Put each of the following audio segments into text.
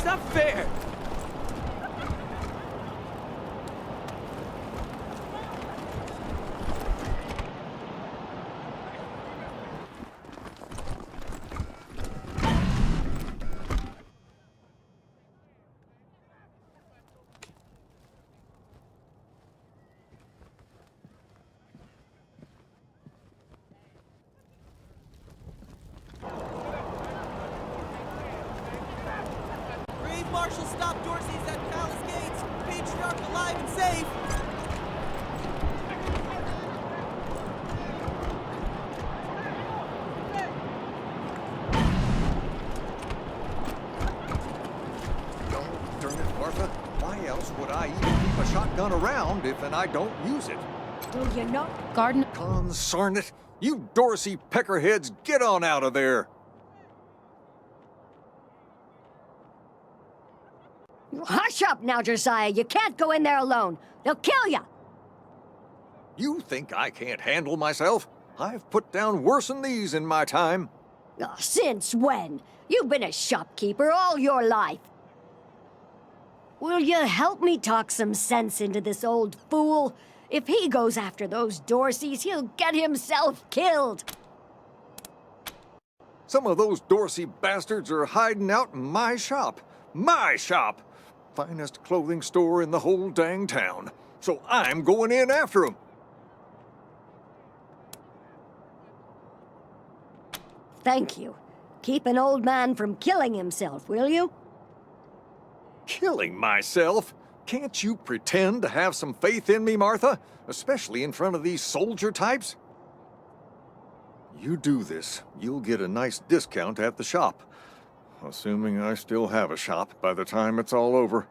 not fair. Marshal stopped Dorsi's at Palace Gates. Patriarch alive and safe. Oh, darn it, Martha. Why else would I even keep a shotgun around if I don't use it? Do you know? Garden. Consarn it. You Dorsey peckerheads, get on out of there. Hush up now, Josiah. You can't go in there alone. They'll kill you. You think I can't handle myself? I've put down worse than these in my time. Oh, since when? You've been a shopkeeper all your life. Will you help me talk some sense into this old fool? If he goes after those Dorseys, he'll get himself killed. Some of those Dorsey bastards are hiding out in my shop. My shop! Finest clothing store in the whole dang town. So I'm going in after them. Thank you. Keep an old man from killing himself, will you? Killing myself? Can't you pretend to have some faith in me, Martha? Especially in front of these soldier types? You do this, you'll get a nice discount at the shop. Assuming I still have a shop by the time it's all over.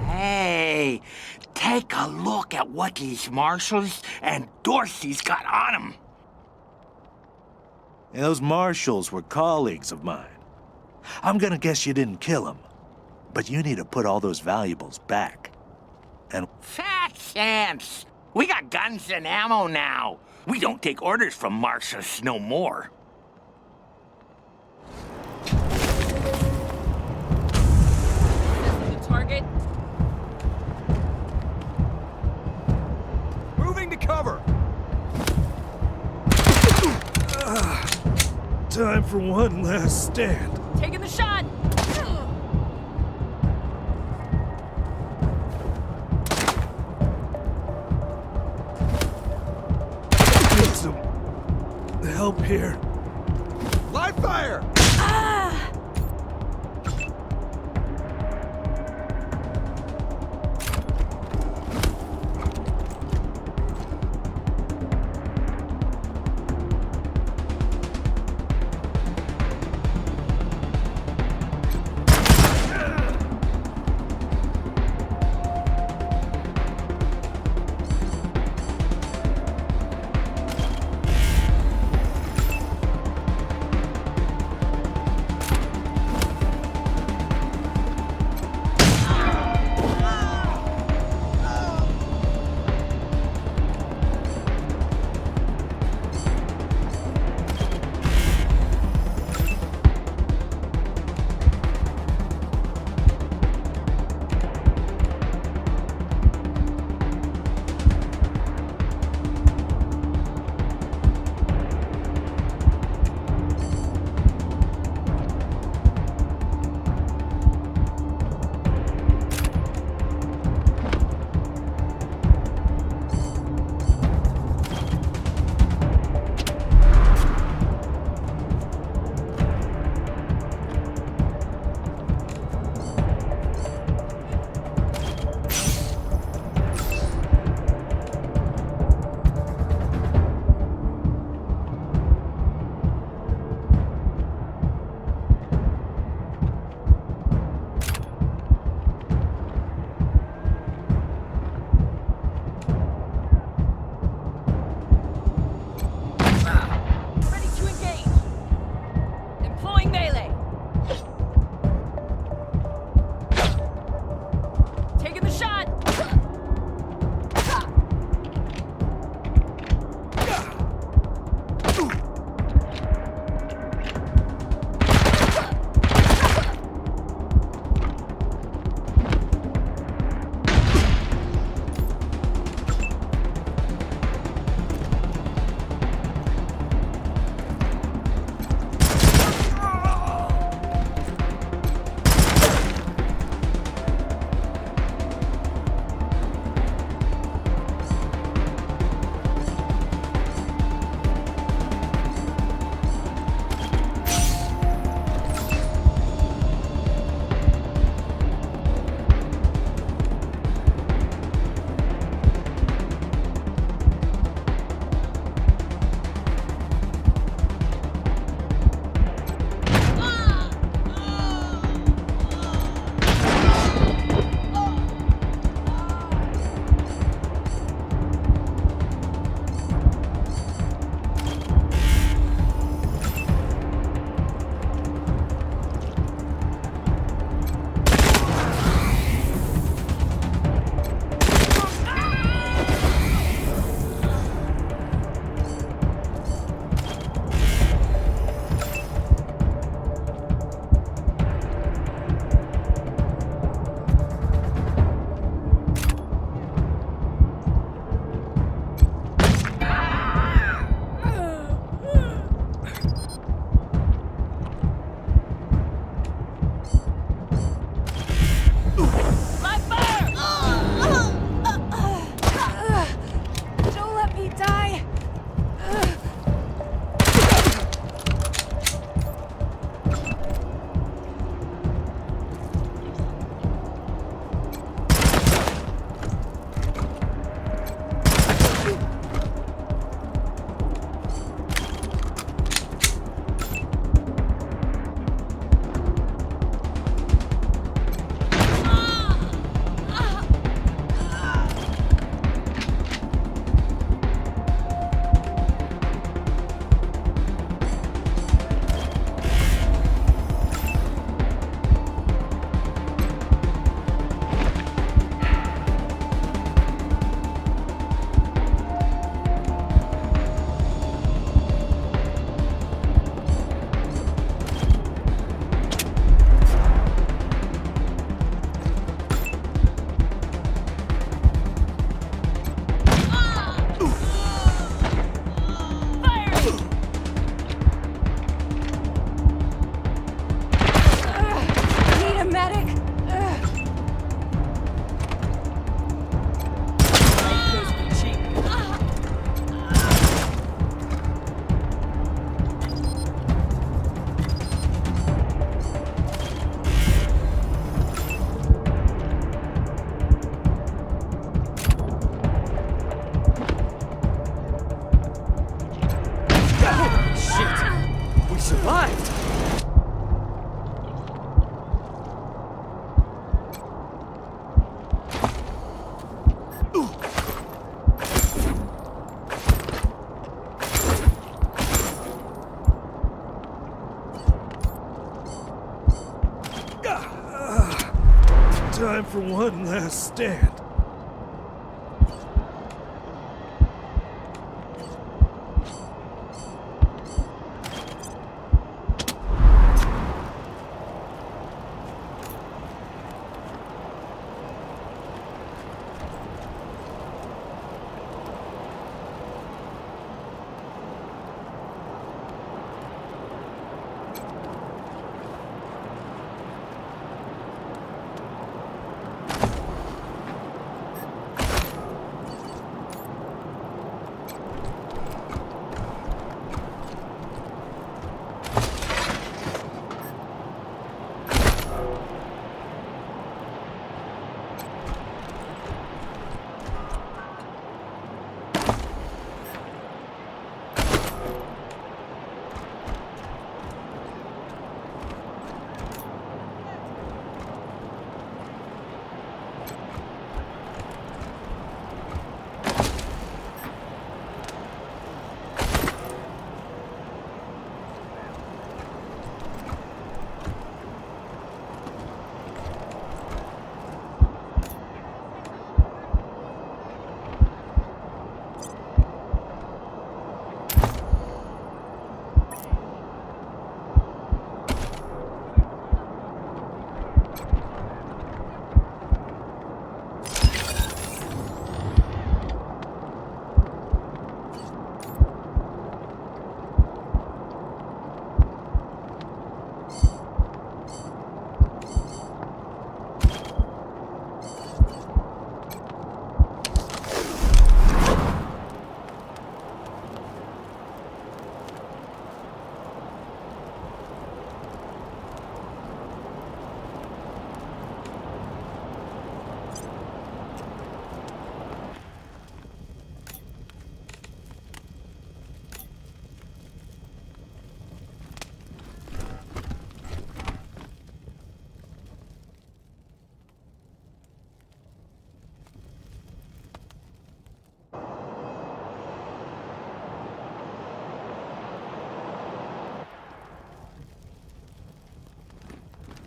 Hey, take a look at what these marshals and Dorseys got on them. Those marshals were colleagues of mine. I'm gonna guess you didn't kill them, but you need to put all those valuables back. And Fat chance. We got guns and ammo now. We don't take orders from marshals no more. The target. Moving to cover! time for one last stand. Taking the shot! Need some help here. Live fire! for one last stand.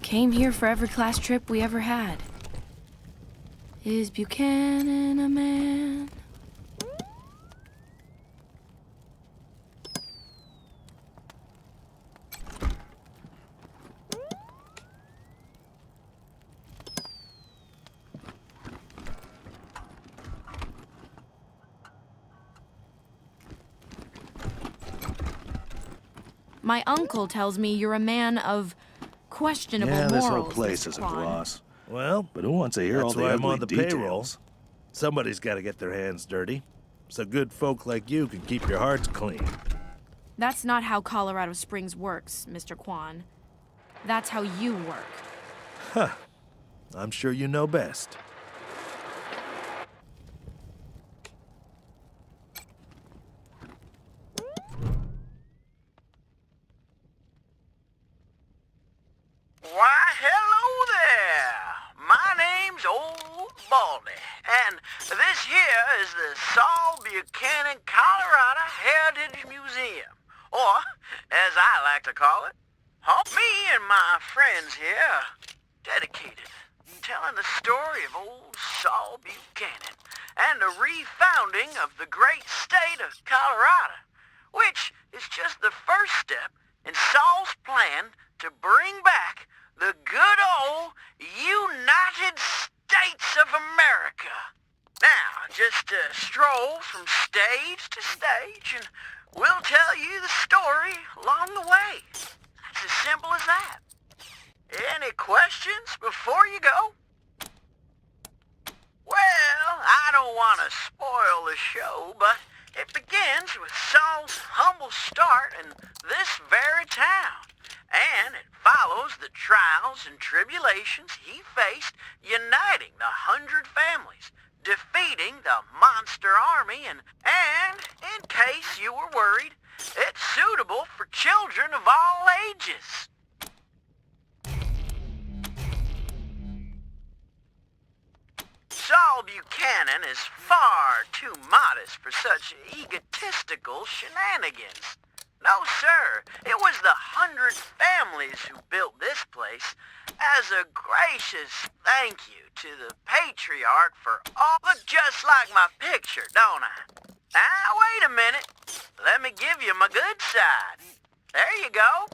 Came here for every class trip we ever had. Is Buchanan a man? My uncle tells me you're a man of questionable Yeah, morals. this whole place Mr. is a Kwan. gloss. Well, but who wants to hear all That's the why I'm ugly on the details? payroll. Somebody's got to get their hands dirty, so good folk like you can keep your hearts clean. That's not how Colorado Springs works, Mr. Kwan. That's how you work. I'm sure you know best. Why, hello there. My name's Old Baldy, and this here is the Saul Buchanan, Colorado Heritage Museum, or, as I like to call it, me and my friends here are dedicated, telling the story of old Saul Buchanan and the refounding of the great state of Colorado, which is just the first step in Saul's plan to bring back the good old United States of America. Now, just stroll from stage to stage, and we'll tell you the story along the way. It's as simple as that. Any questions before you go? Well, I don't want to spoil the show, but it begins with Saul's humble start in this very town, and it follows the trials and tribulations he faced uniting the 100 families, defeating the monster army, and in case you were worried, it's suitable for children of all ages. Saul Buchanan is far too modest for such egotistical shenanigans. No, sir. It was the 100 families who built this place as a gracious thank you to the patriarch for all... Look just like my picture, don't I? Now, wait a minute. Let me give you my good side. There you go.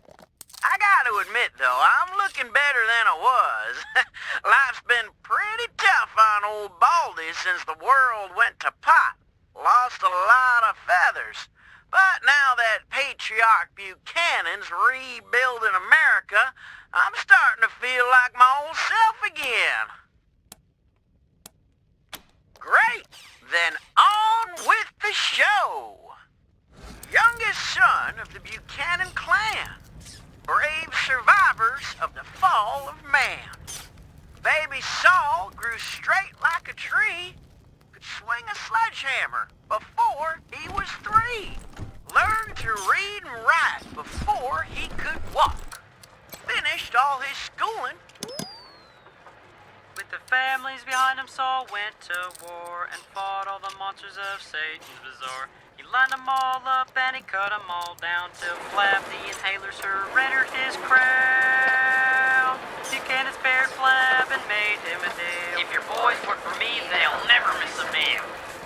I gotta admit, though, I'm looking better than I was. Life's been pretty tough on old Baldy since the world went to pot. Lost a lot of feathers. But now that Patriarch Buchanan's rebuilding America, I'm starting to feel like my old self again. Great! Then on with the show! Youngest son of the Buchanan clan. Brave survivors of the fall of man. Baby Saul grew straight like a tree, could swing a sledgehammer before he was 3. Learned to read and write before he could walk. Finished all his schooling. With the families behind him, Saul went to war and fought all the monsters of Satan's bazaar. He lined them all up and he cut them all down till Flab the Inhaler surrendered his crown. Buchanan spared Flab and made him a deal. If your boys work for me, they'll never miss a meal.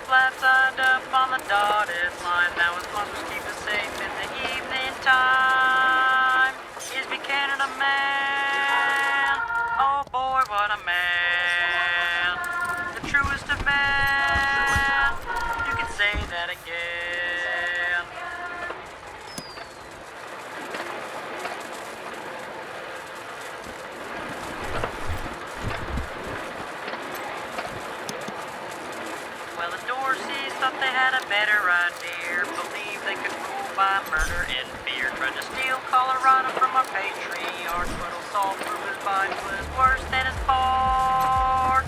Flab signed up on the dotted line. Now his monsters keep us safe in the evening time. Is Buchanan a man? Oh boy, what a man. The truest of men. You can say that again. Well, the Dorsies thought they had a better idea. Believed they could rule by murder and fear. Tried to steal Colorado from our patriarch, but old Saul proved his fight was worse than his part.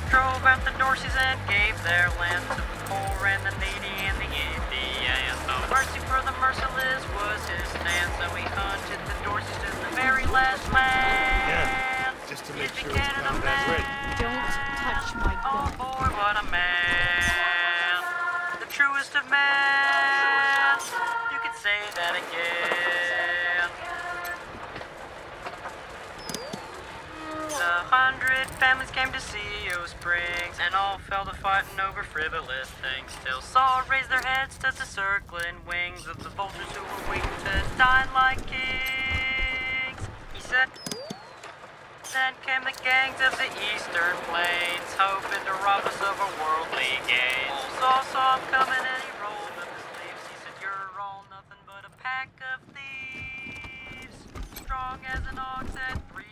Drove out the Dorsies and gave their land to the poor and the needy and the Indians. No mercy for the merciless was his stance, so he hunted the Dorsies to the very last man. Yeah, just to make Is sure it's Buchanan a counted as ready. man? Don't touch my Oh gun. boy, what a man. The truest of men. You could say that again. The 100 families came to see O Springs, and all fell to fighting over frivolous things, till Saul raised their heads to the circling wings of the vultures who were waiting to dine like kings. He said, then came the gangs of the eastern plains, hoping to rob us of our worldly gains. Saul saw him coming and he rolled up his sleeves. He said, you're all nothing but a pack of thieves. Strong as an ox at 70.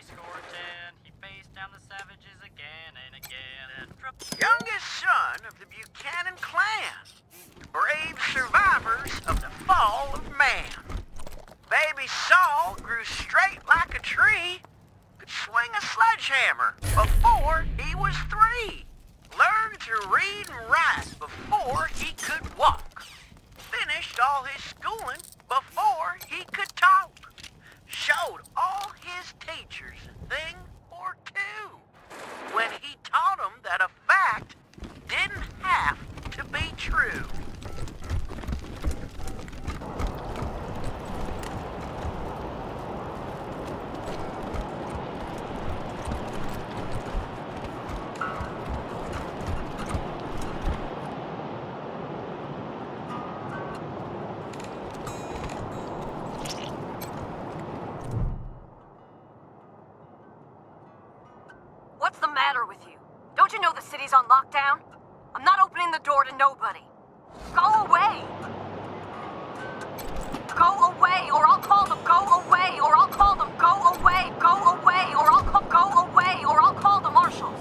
He faced down the savages again and again. And Youngest son of the Buchanan clan. Brave survivors of the fall of man. Baby Saul grew straight like a tree, could swing a sledgehammer before he was 3. Learned to read and write before he could walk. Finished all his schooling before he could talk. Showed all his teachers a thing or two when he taught them that a fact didn't have to be true. What's the matter with you? Don't you know the city's on lockdown? I'm not opening the door to nobody. Go away! Go away, or I'll call them. Go away, or I'll call them. Go away, go away, or I'll call. Go away, or I'll call the marshals.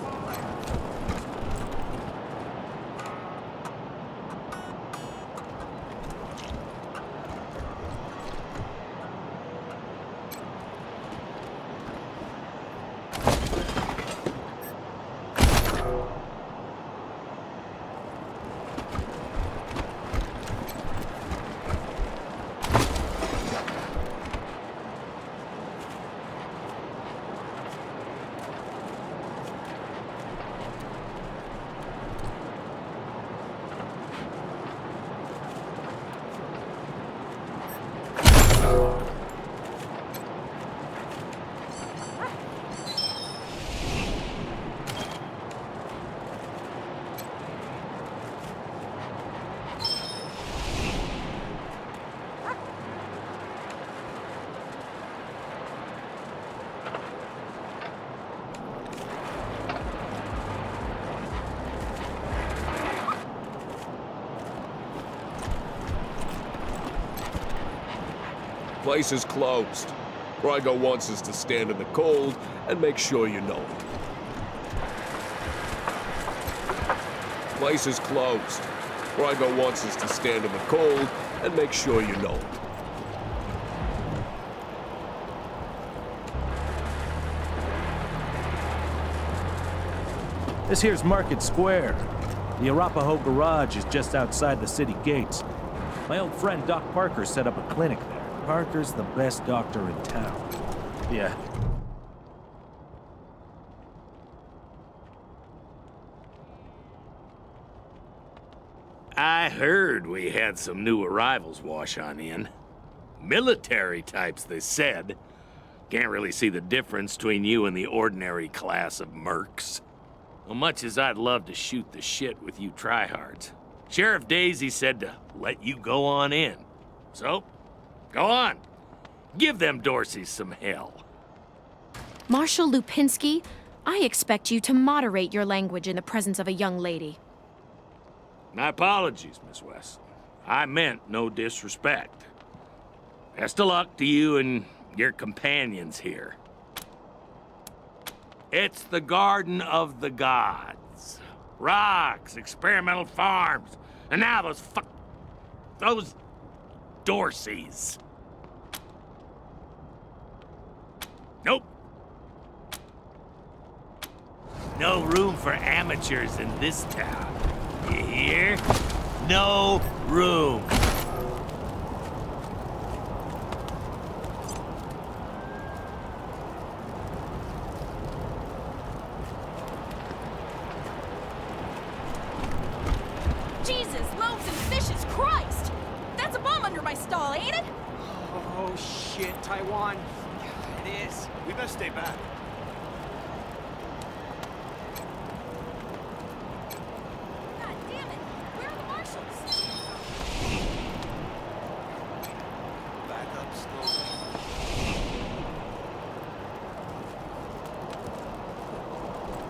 Place is closed. Rygo wants us to stand in the cold and make sure you know it. Place is closed. Rygo wants us to stand in the cold and make sure you know it. This here's Market Square. The Arapaho Garage is just outside the city gates. My old friend Doc Parker set up a clinic there. Parker's the best doctor in town. Yeah. I heard we had some new arrivals wash on in. Military types, they said. Can't really see the difference between you and the ordinary class of mercs. Well, much as I'd love to shoot the shit with you tryhards, Sheriff Daisy said to let you go on in. So, go on. Give them Dorsies some hell. Marshal Lupinski, I expect you to moderate your language in the presence of a young lady. My apologies, Miss Weston. I meant no disrespect. Best of luck to you and your companions here. It's the Garden of the Gods. Rocks, experimental farms, and now those Dorsies. Nope. No room for amateurs in this town. You hear? No room. Jesus, loaves and fishes, Christ! That's a bomb under my stall, ain't it? Oh shit, Taiwan. Yeah, it is. We best stay back. God damn it! Where are the marshals? Back up slowly.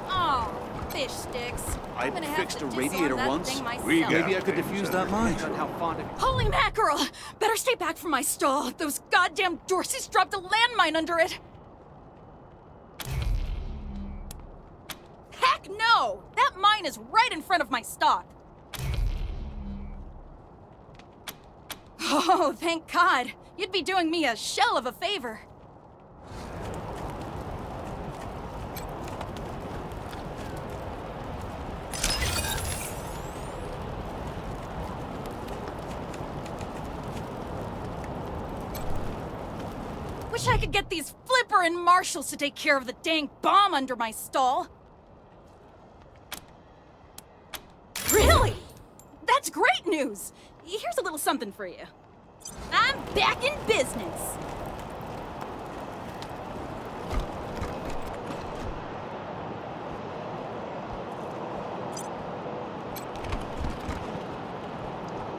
Oh, fish sticks. I I'm gonna have fixed to a disarm radiator that once. thing myself. Maybe I could defuse that mine. How fond of Holy mackerel! Better stay back from my stall. Those goddamn Dorsies dropped a landmine under it. Heck no! That mine is right in front of my stock. Oh, thank God. You'd be doing me a shell of a favor. Wish I could get these Flipper and Marshals to take care of the dang bomb under my stall. Really? That's great news! Here's a little something for you. I'm back in business.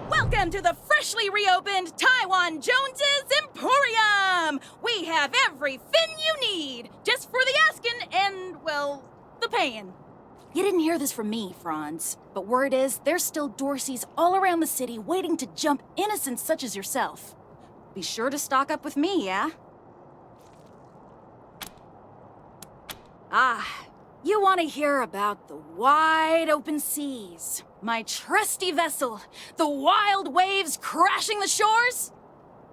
Welcome to the freshly reopened Taiwan Jones's Emporium! We have everything you need, just for the asking and, well, the paying. You didn't hear this from me, Franz, but word is there's still Dorsies all around the city waiting to jump innocents such as yourself. Be sure to stock up with me, yeah? Ah, you want to hear about the wide open seas, my trusty vessel, the wild waves crashing the shores?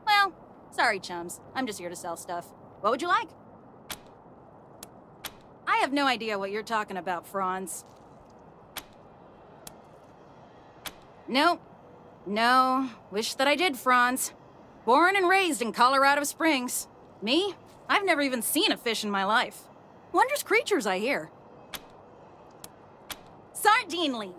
Well, sorry, chums. I'm just here to sell stuff. What would you like? I have no idea what you're talking about, Franz. Nope. No. Wish that I did, Franz. Born and raised in Colorado Springs. Me? I've never even seen a fish in my life. Wondrous creatures, I hear. Sardine Lee.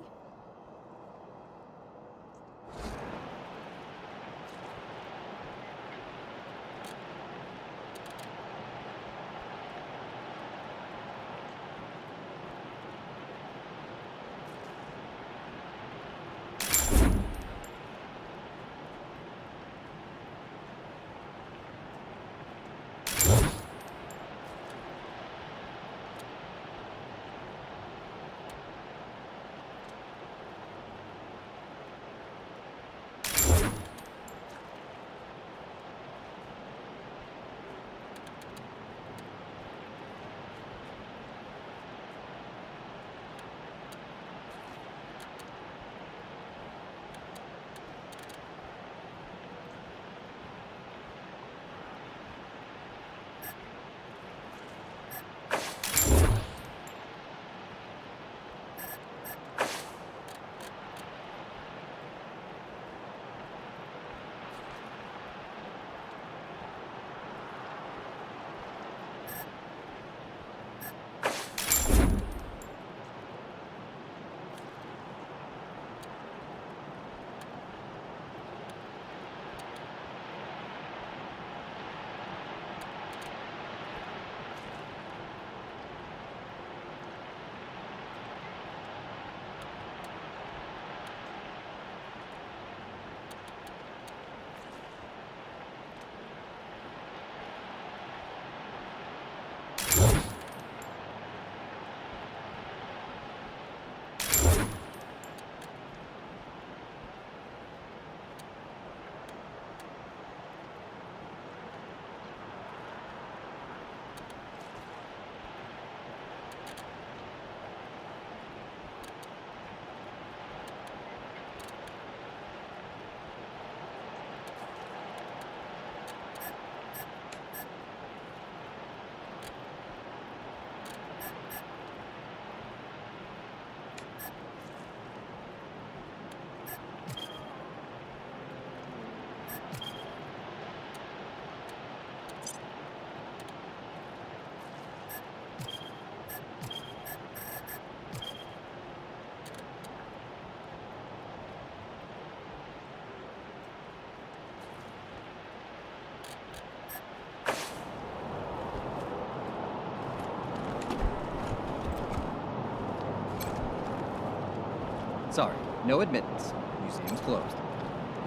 Sorry, no admittance. Museum's closed.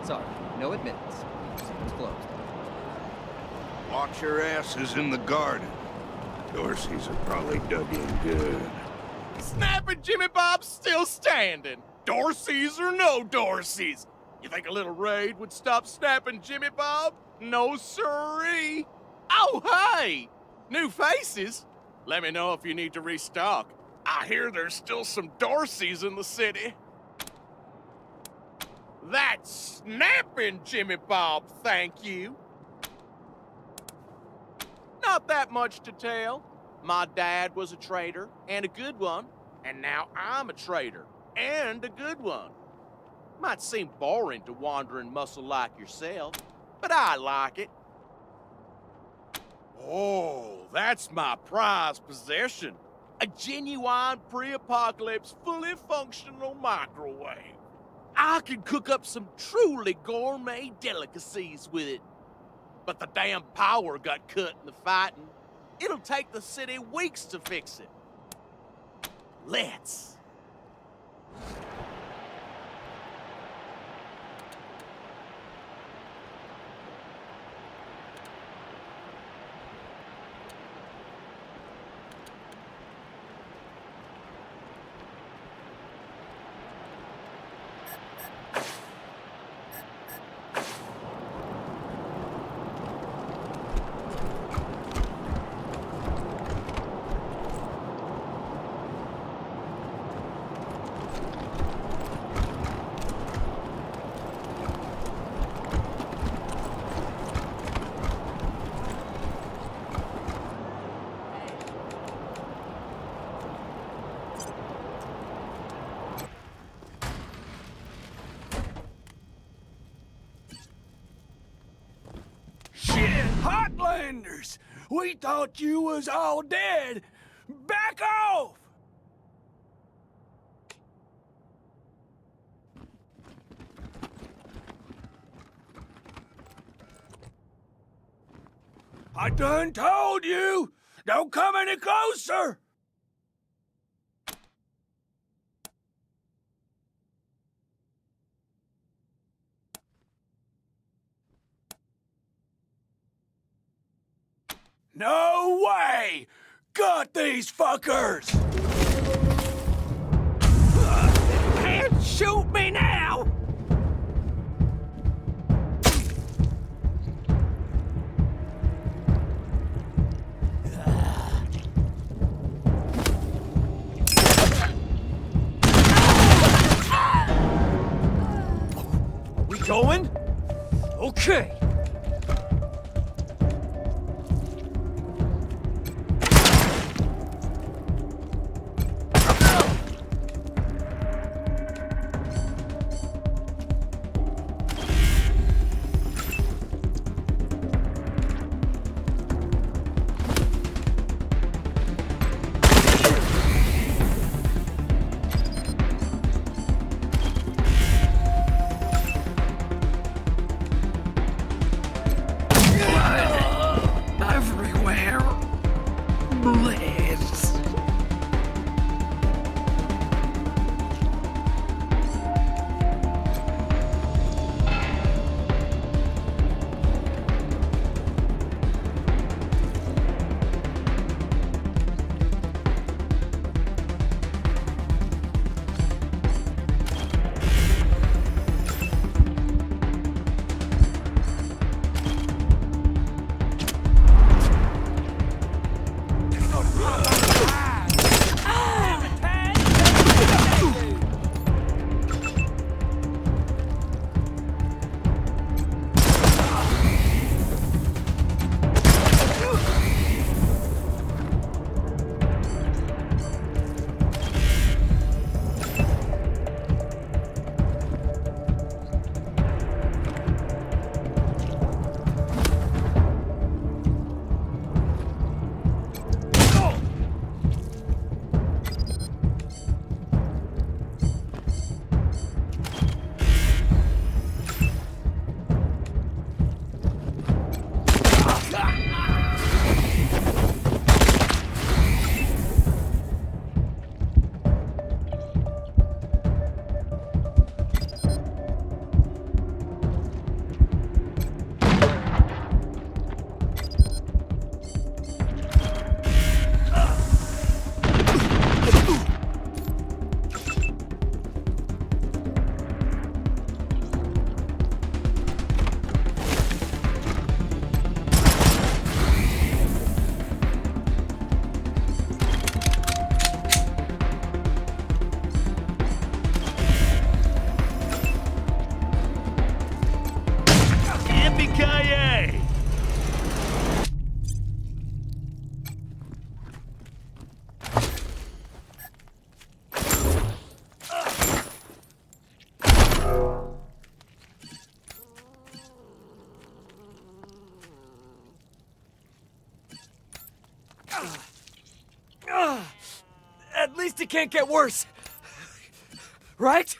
Sorry, no admittance. Museum's closed. Watch your asses in the garden. Dorsies are probably dug in good. Snapping Jimmy Bob's still standing. Dorsies or no Dorsies. You think a little raid would stop snapping Jimmy Bob? No siree. Oh, hey! New faces? Let me know if you need to restock. I hear there's still some Dorsies in the city. That's snapping Jimmy Bob, thank you. Not that much to tell. My dad was a trader, and a good one, and now I'm a trader, and a good one. Might seem boring to wandering muscle like yourself, but I like it. Oh, that's my prized possession. A genuine pre-apocalypse, fully functional microwave. I can cook up some truly gourmet delicacies with it. But the damn power got cut in the fighting. It'll take the city weeks to fix it. Let's. Heartlanders! We thought you was all dead! Back off! I done told you! Don't come any closer! No way! Got these fuckers! Can't shoot me now! Are we going? Okay. can't get worse. Right?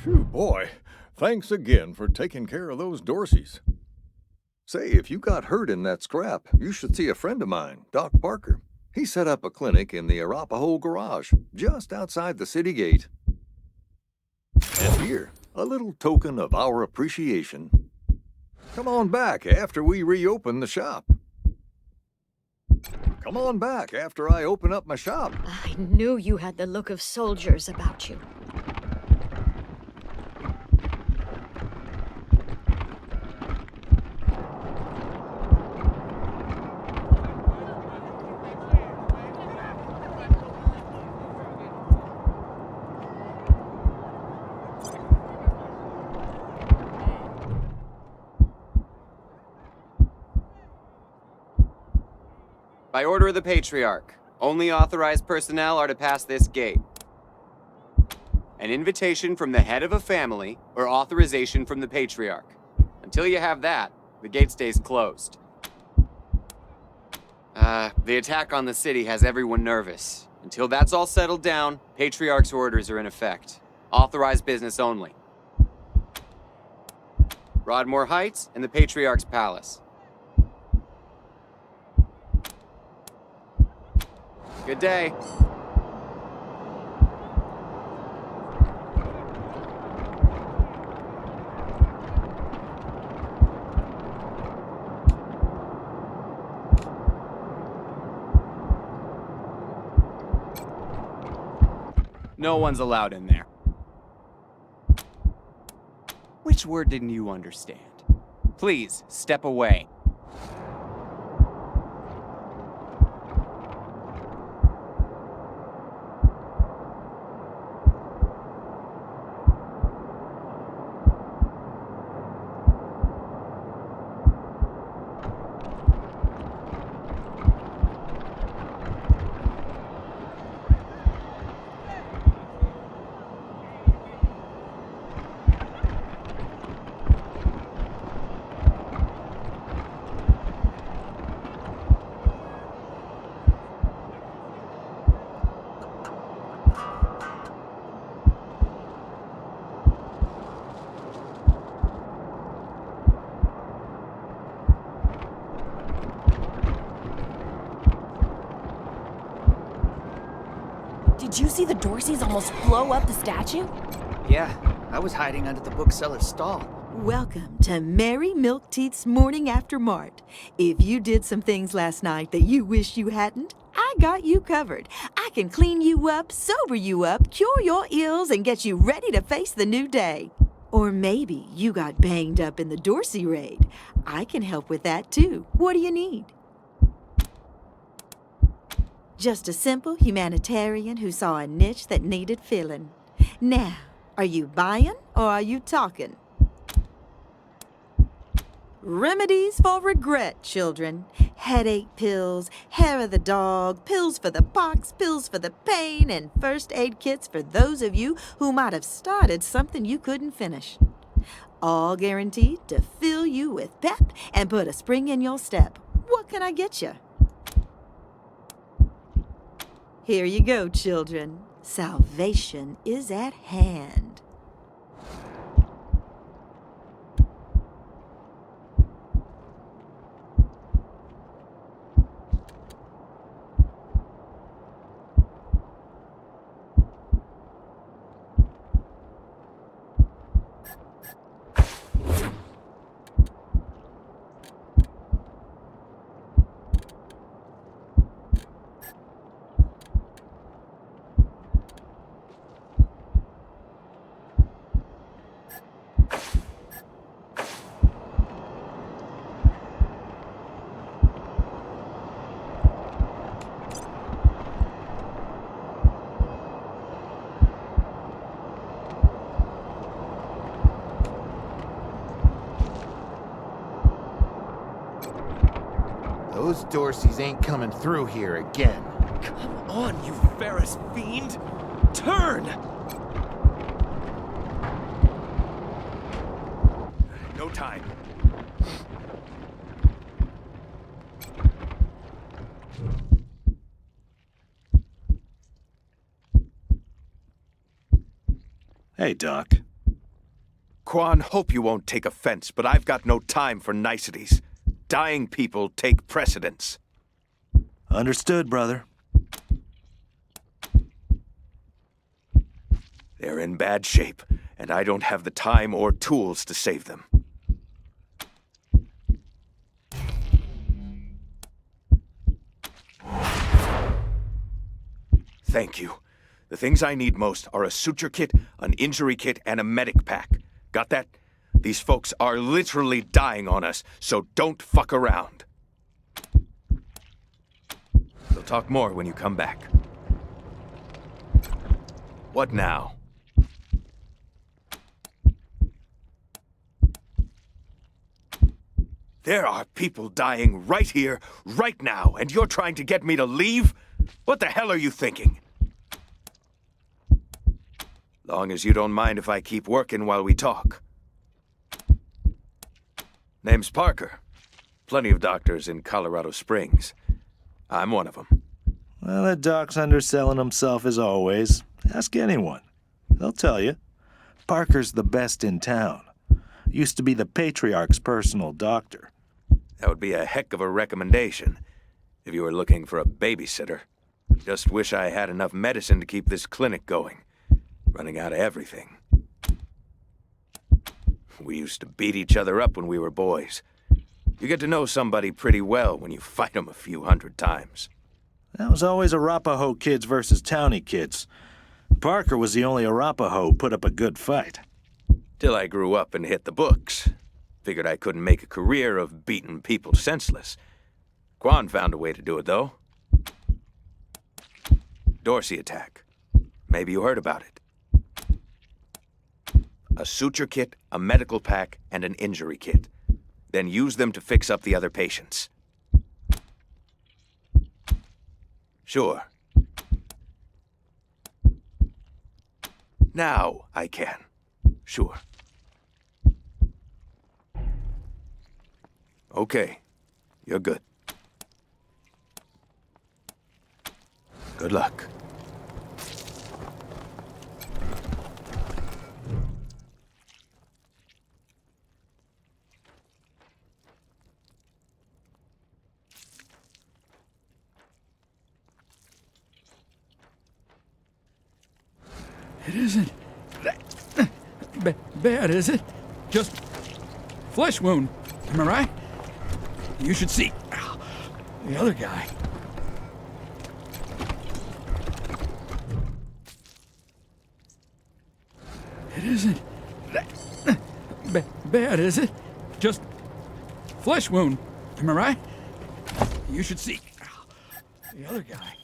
Phew, boy. Thanks again for taking care of those Dorsies. Say, if you got hurt in that scrap, you should see a friend of mine, Doc Parker. He set up a clinic in the Arapahoe garage, just outside the city gate. And here, a little token of our appreciation. Come on back after we reopen the shop. Come on back after I open up my shop. I knew you had the look of soldiers about you. By order of the Patriarch, only authorized personnel are to pass this gate. An invitation from the head of a family or authorization from the Patriarch. Until you have that, the gate stays closed. The attack on the city has everyone nervous. Until that's all settled down, Patriarch's orders are in effect. Authorized business only. Broadmoor Heights and the Patriarch's Palace. Good day. No one's allowed in there. Which word didn't you understand? Please, step away. Did you see the Dorsies almost blow up the statue? Yeah, I was hiding under the bookseller's stall. Welcome to Mary Milkteeth's Morning After Mart. If you did some things last night that you wish you hadn't, I got you covered. I can clean you up, sober you up, cure your ills, and get you ready to face the new day. Or maybe you got banged up in the Dorsey raid. I can help with that too. What do you need? Just a simple humanitarian who saw a niche that needed filling. Now, are you buying or are you talking? Remedies for regret, children. Headache pills, hair of the dog, pills for the pox, pills for the pain, and first aid kits for those of you who might have started something you couldn't finish. All guaranteed to fill you with pep and put a spring in your step. What can I get you? Here you go, children. Salvation is at hand. Those Dorsies ain't coming through here again. Come on, you Ferris fiend! Turn! No time. Hey, Doc. Quan, hope you won't take offense, but I've got no time for niceties. Dying people take precedence. Understood, brother. They're in bad shape, and I don't have the time or tools to save them. Thank you. The things I need most are a suture kit, an injury kit, and a medic pack. Got that? These folks are literally dying on us, so don't fuck around. We'll talk more when you come back. What now? There are people dying right here, right now, and you're trying to get me to leave? What the hell are you thinking? Long as you don't mind if I keep working while we talk. Name's Parker. Plenty of doctors in Colorado Springs. I'm one of them. Well, that doc's underselling himself as always. Ask anyone. They'll tell you. Parker's the best in town. Used to be the Patriarch's personal doctor. That would be a heck of a recommendation if you were looking for a babysitter. Just wish I had enough medicine to keep this clinic going. Running out of everything. We used to beat each other up when we were boys. You get to know somebody pretty well when you fight them a few hundred times. That was always Arapaho kids versus townie kids. Parker was the only Arapaho who put up a good fight. Till I grew up and hit the books. Figured I couldn't make a career of beating people senseless. Quan found a way to do it, though. Dorsi attack. Maybe you heard about it. A suture kit, a medical pack, and an injury kit. Then use them to fix up the other patients. Sure. Now I can. Sure. Okay. You're good. Good luck. It isn't that bad, is it? Just flesh wound, am I right? You should see the other guy. It isn't that bad, is it? Just flesh wound, am I right? You should see the other guy.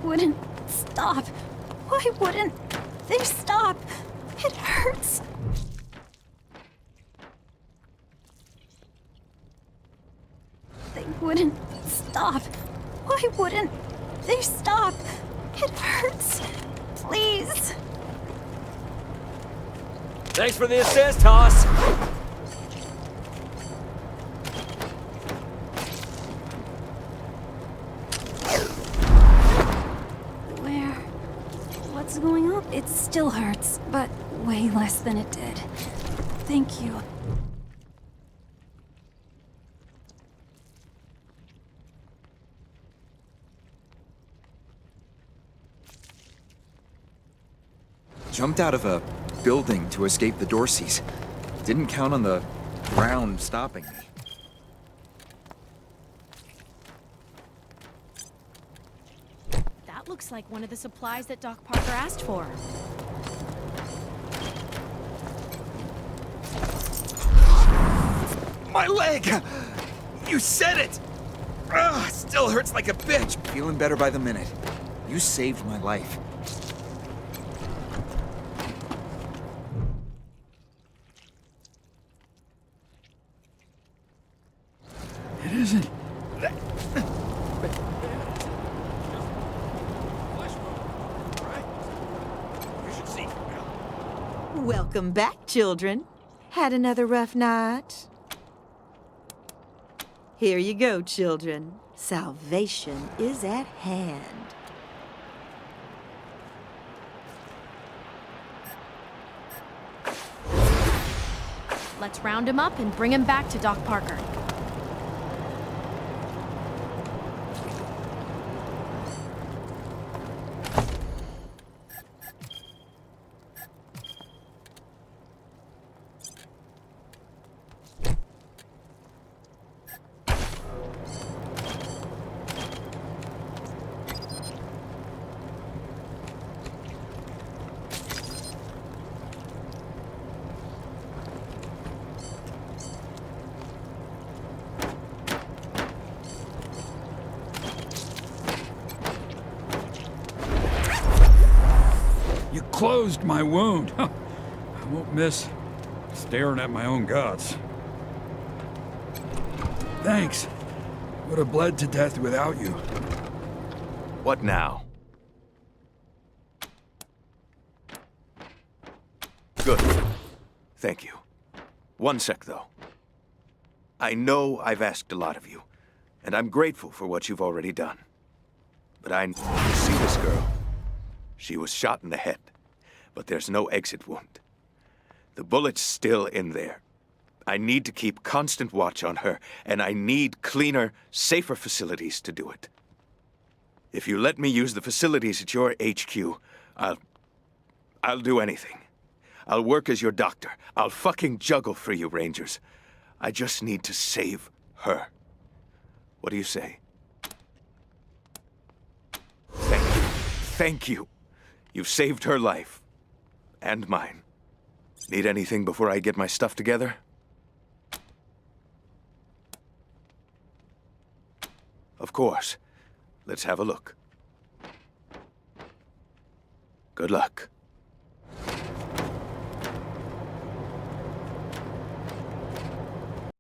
Wouldn't stop. Why wouldn't they stop? It hurts. wouldn't stop? Why wouldn't they stop? It hurts. Please. Thanks for the assist, Hoss. What's going on? It still hurts, but way less than it did. Thank you. Jumped out of a building to escape the Dorsies. Didn't count on the ground stopping me. That looks like one of the supplies that Doc Parker asked for. My leg! You said it! Ugh, still hurts like a bitch. Feeling better by the minute. You saved my life. It isn't. Welcome back, children. Had another rough night? Here you go, children. Salvation is at hand. Let's round him up and bring him back to Doc Parker. You closed my wound. I won't miss staring at my own guts. Thanks. Would have bled to death without you. What now? Good. Thank you. One sec, though. I know I've asked a lot of you, and I'm grateful for what you've already done. But you see this girl? She was shot in the head, but there's no exit wound. The bullet's still in there. I need to keep constant watch on her, and I need cleaner, safer facilities to do it. If you let me use the facilities at your HQ, I'll do anything. I'll work as your doctor. I'll fucking juggle for you, Rangers. I just need to save her. What do you say? Thank you. Thank you. You've saved her life. And mine. Need anything before I get my stuff together? Of course. Let's have a look. Good luck.